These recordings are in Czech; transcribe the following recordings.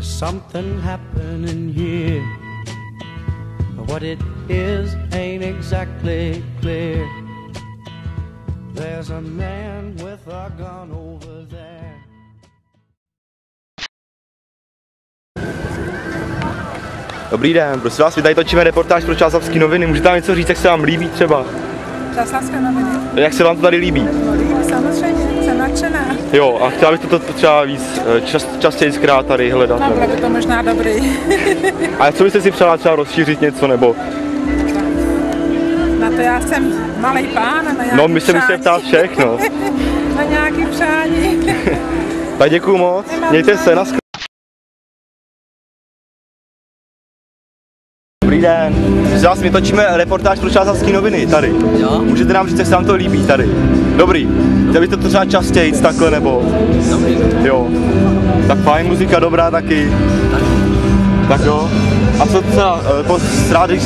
something happening here. What it is ain't exactly clear. There's a man with a gun over there. Dobrý den, prosím vás, my tady točíme reportáž pro Čáslavské noviny. Můžete nám něco říct, jak se vám líbí třeba? Čáslavské noviny? Jak se vám to tady líbí? Samozřejmě, jsem nadšená. Jo, a chtěla bych to třeba víc, častěji zkrát tady hledat. No, bylo by to možná dobrý. A co byste si přála třeba rozšířit něco, nebo? Na to já jsem malej pán a na nějaký No, my se musíme ptát všech, no. Na nějaký přání. Tak děkuju moc, mějte se, naschle. Dobrý den, my točíme reportáž pro Čáslavské noviny tady. Jo? Můžete nám říct, jak se vám to líbí tady? Dobrý, chtěl byste to třeba častěji takhle nebo? Dobrý. Jo. Tak fajn, muzika dobrá taky. Tak jo. A co třeba,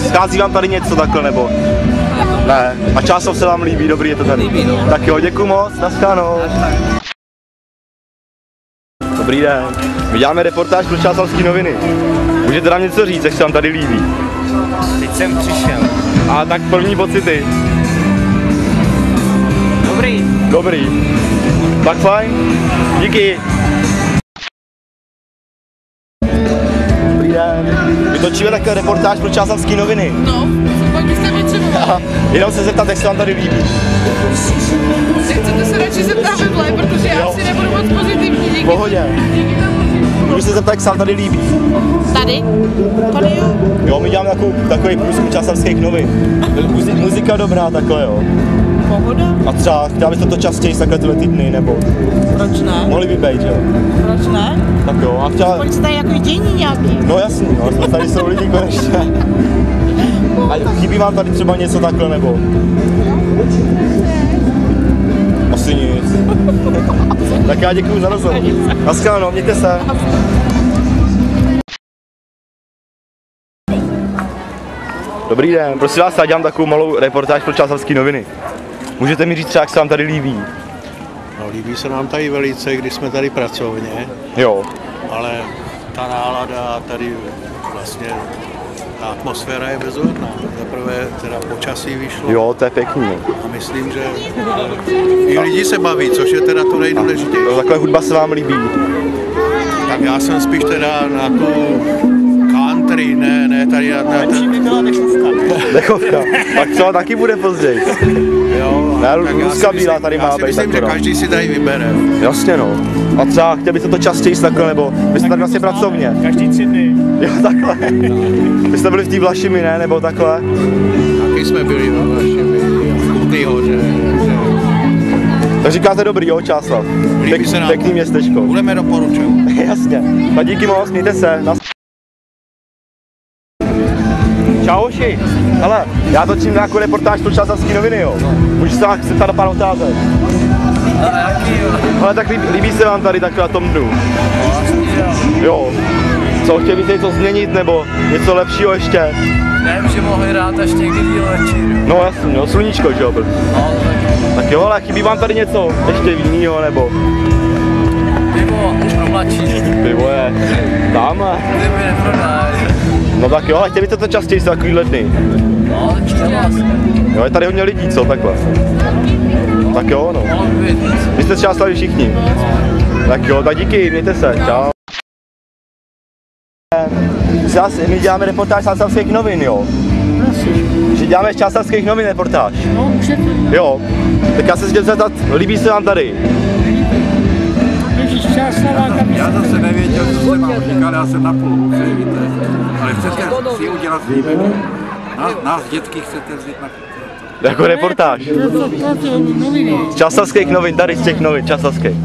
schází vám tady něco takhle nebo? Ne. A Čáslav se vám líbí, dobrý je to tady? Líbí, no. Tak jo, děkuju moc, naschledanou. Dobrý den, my děláme reportáž pro Čáslavské noviny. Můžete nám něco říct, jak se vám tady líbí? Teď jsem přišel. A tak první pocity. Dobrý. Dobrý. Tak fajn. Díky. Dobrý den. My točíme takhle reportáž pro Čáslavské noviny. No, pak byste mě třeba. Jenom se zeptat, jak se vám tady líbí. Nechcete se radši zeptat vedle, protože já si nebudu moc pozitivní. Díky. V pohodě. Můžu se zeptat, jak se vám tady líbí. Tady? Tady jo. Jo, my děláme takový průzkum Čáslavských novin. Muzika dobrá, takhle jo. Pohoda? A třeba chtěla byste to častěji takhle tyhle týdny, nebo? Proč ne? Mohli by být, jo. Proč ne? Tak jo, a chtěla... Proč jste jako dění nějaký? No jasný, no, tady jsou lidi konečně. A chybí vám tady třeba něco takhle, nebo? Asi nic. Tak já děkuju za rozhovor. Naschledanou, mějte se. Dobrý den, prosím vás, já dělám takovou malou reportáž pro Čáslavské noviny. Můžete mi říct třeba, jak se vám tady líbí? No, líbí se nám tady velice, když jsme tady pracovně, Jo. ale ta nálada tady vlastně, ta atmosféra je bezúhodná. Zaprvé teda počasí vyšlo Jo, to je pěkný. a myslím, že i lidi se baví, což je teda to nejdůležitější. No, takhle hudba se vám líbí? Tak já jsem spíš teda na tu country, ne tady na Lepší by byla Dechovka. Tak třeba taky bude později. jo, Ne, tak já Luzka si bílá myslím- tady má já si být myslím, že akorát. každý si tady vybere. Jasně no. A třeba chtěl byste to častěji takhle, nebo vy jste tady vlastně pracovně? Každý 3 dny. Jo, takhle. Vy jste byli v té Vlašimi, ne? Nebo takhle? Taky jsme byli na v Kutný Hoře. Tak říkáte dobrý, jo, Čáslav? Líbí se nám. Pěkný městečko. Budeme doporučovat. Jasně. Tak díky moc, mějte se. Čauši. Hele, já točím nějakou reportáž pro Čáslavské noviny, jo. Můžu se vás ptát na pár otázek? Ale tak líbí se vám tady takhle na tom dnu? Jo. Co, chtěli byste něco změnit, nebo něco lepšího ještě? Nevím, že mohli hrát až někdy díl večer. No jasně, no sluníčko, že jo? No, Tak jo, ale chybí vám tady něco ještě jinýho, nebo? pivo, už pro mladší. Pivo je tamhle. Kdyby neprodáš. No tak jo, ale chtěli byste to častěji za takovýhle dny. No, chtěla jsem. Jo, je tady hodně lidí, co, takhle? Tak jo, no. Mohl by být víc. Vy jste třeba slaví všichni. Tak jo, tak díky, mějte se, čau. My děláme reportáž z Čáslavských novin, jo? Že děláme z Čáslavských novin reportáž. No, můžete. Jo. Tak já se chtěl zeptat, líbí se vám tady? Ježíš, Čáslaváka by Já zase nevěděl, co se mám říkat, já jsem napůl hluchý, víte. Ale chcete si udělat snímek? Nás dětky chcete vzít na... Jako reportáž. to noviny. Z Čáslavských novin, tady z těch novin, Čáslavských.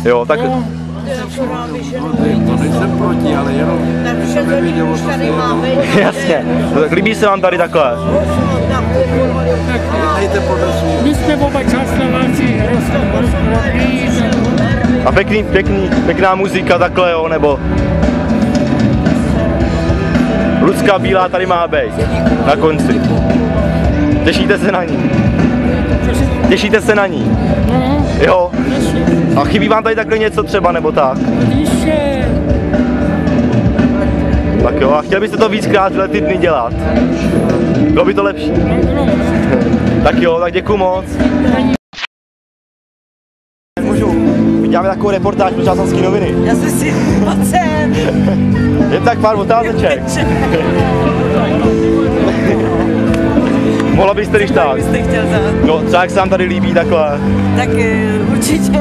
Jo, tak... No, To nejsem proti, ale jenom jsem nevěděl, o co se jedná. Jasně. No, tak líbí se vám tady takhle? Nejte podle svých. my jsme oba Čáslaváci, rozhodní. A pěkná muzika takhle, jo, nebo... Luzka bílá tady má být, na konci. Těšíte se na ní? Těšíte se na ní? No, Jo. A chybí vám tady takhle něco třeba, nebo tak? když Tak jo, a chtěl byste to víckrát tyhle ty dny dělat? Bylo by to lepší? Tak jo, tak děkuju moc. Můžu. Děláme takovou reportáž pro Čáslavické noviny. Já jsem si pocen. Jen tak pár otázeček. Mohla byste, když tak? Byste chtěl dát. No, třeba jak se vám tady líbí takhle. Tak určitě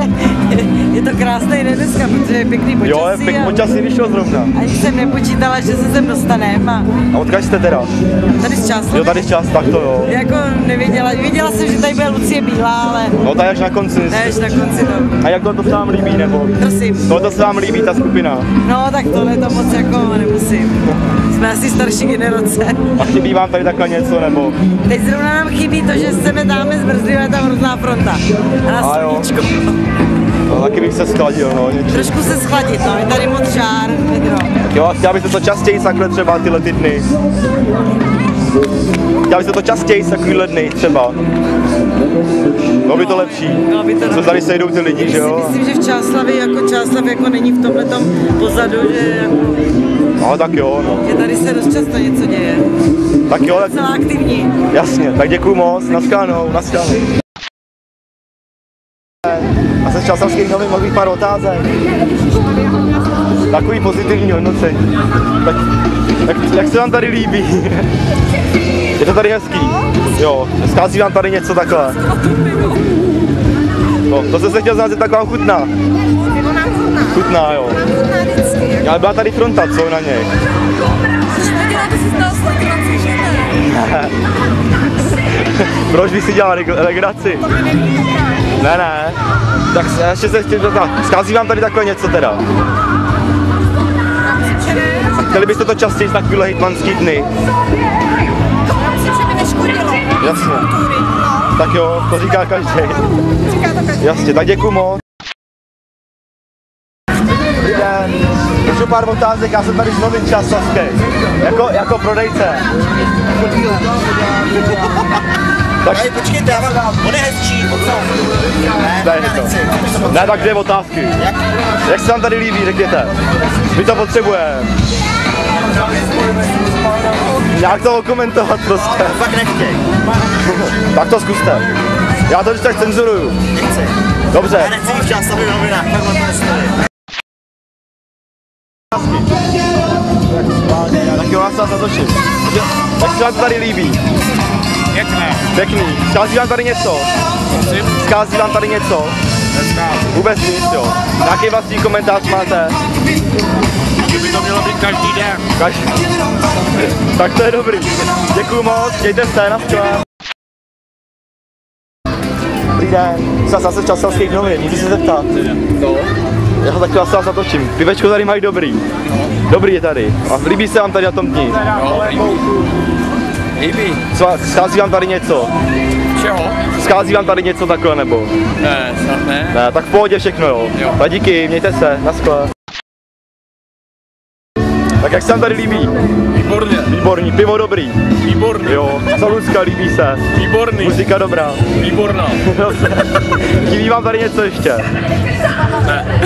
je to krásný den dneska, protože je pěkný počasí. Jo, je pěkný počasí, vyšlo zrovna. Ani jsem nepočítala, že se sem dostaneme. A odkud jste teda? Tady z Čáslavy. Jo, tady z Čáslavy, tak to jo. Jako nevěděla, věděla jsem, že tady bude Lucie Bílá, ale... No, tak až na konci. Až na konci to. A jak to se vám líbí, nebo? Prosím. To se vám líbí, ta skupina? No, tak tohle to moc jako nemusím. Jsme asi starší generace. A chybí vám tady takhle něco, nebo? Teď zrovna nám chybí to, že se nedáme zmrzlí, je tam hrozná fronta. A na sluníčko. No, taky bych se schladil, no. Trošku se schladit, no, je tady moc žár, Pedro. Tak jo, a chtěla byste to častěji takhle třeba tyhle ty dny? Chtěla byste to častěji takovýhle dny třeba? Bylo by to lepší. Co tady sejdou ty lidi, že jo? Myslím, že v Čáslavi jako není v tomhletom pozadu, že jako... No tak jo, no. Že tady se dost často něco děje. Tak jo, tak... Celá aktivní. Jasně, tak děkuju moc, naschledanou. A se z Čáslavských novin mohl být pár otázek. Takový pozitivní hodnocení. Tak jak se vám tady líbí? Je to tady hezký? Jo, schází vám tady něco takhle? No, to jsem se chtěl znát, že tak vám chutná. Chutná, jo. Ale byla tady fronta, co na něj? Proč bych si dělal legraci? Ne. Tak ještě se chtěl zeptat, schází vám tady takhle něco teda? A chtěli byste to častěji z takovýhle hejtmanský dny? Jasně. Tak jo, to říká každý. Jasně, tak děkuju moc. Dobrý den. Můžu pár otázek, já jsem tady z novin Čáslavské. Jako prodejce. Tak počkejte, on je hezčí, Ne, tak 2 otázky. Jak se vám tady líbí, řekněte? My to potřebujeme. Jak to okomentovat prostě? Fakt nechtěj. Tak to zkuste. Já to když tak cenzuruju. Nechci. Dobře. Já nechci v Čáslavě v novinách, tak to nestojí. Tak jo, já se vás natočím. Jak se vám to tady líbí? Pěkný. Schází vám tady něco? Schází vám tady něco? Vůbec nic, jo. Jaký vlastní komentář máte? Že by to mělo být každý den. Tak to je dobrý. Děkuju moc, mějte se, nashledanou. Dobrý den, jsem zase z Čáslavských novin, můžu se zeptat? No. Já tak vás natočím. Pivečko tady mají dobrý. Dobrý je tady. A líbí se vám tady na tom dni? Líbí. Schází vám tady něco? Čeho? Schází vám tady něco takhle, nebo? Ne, snad ne. Ne, tak v pohodě všechno, jo. Tak díky, mějte se, naschle. Tak jak se vám tady líbí? Výborně. Výborný, pivo dobrý. Výborný. Jo, Salucka líbí se. Výborný. Muzika dobrá. Výborná. Chybí vám tady něco ještě? Ne.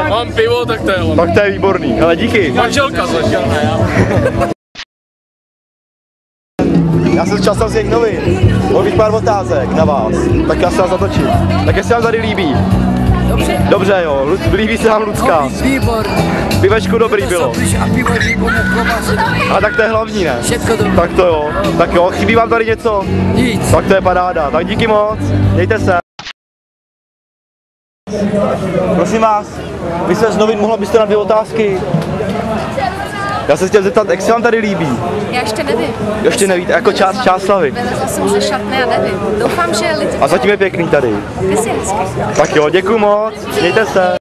Mám pivo, tak to je ono. Tak to je výborný, ale díky. Manželka začal, ne já. Já jsem z Čáslavských novin. Mohl bych pár otázek na vás. Tak já se vás zatočím. Tak jestli vám tady líbí? Dobře. Dobře jo, líbí se vám Lucka. Výborný. Pivečku dobrý bylo. A pivo výborné, A tak to je hlavní, ne? Všechno dobré. Tak to jo. Tak jo, chybí vám tady něco? Nic. Tak to je paráda. Tak díky moc. Mějte se. Prosím vás, vy jste z novin, mohla byste na 2 otázky? Já se chtěl zeptat, jak se vám tady líbí? Já ještě nevím. Ještě nevíte, jako část Čáslavy. Vylezla jsem ze šatny a nevím. Doufám, že lidi... A zatím je pěkný tady. Ty jsi hezký. Tak jo, děkuju moc, mějte se.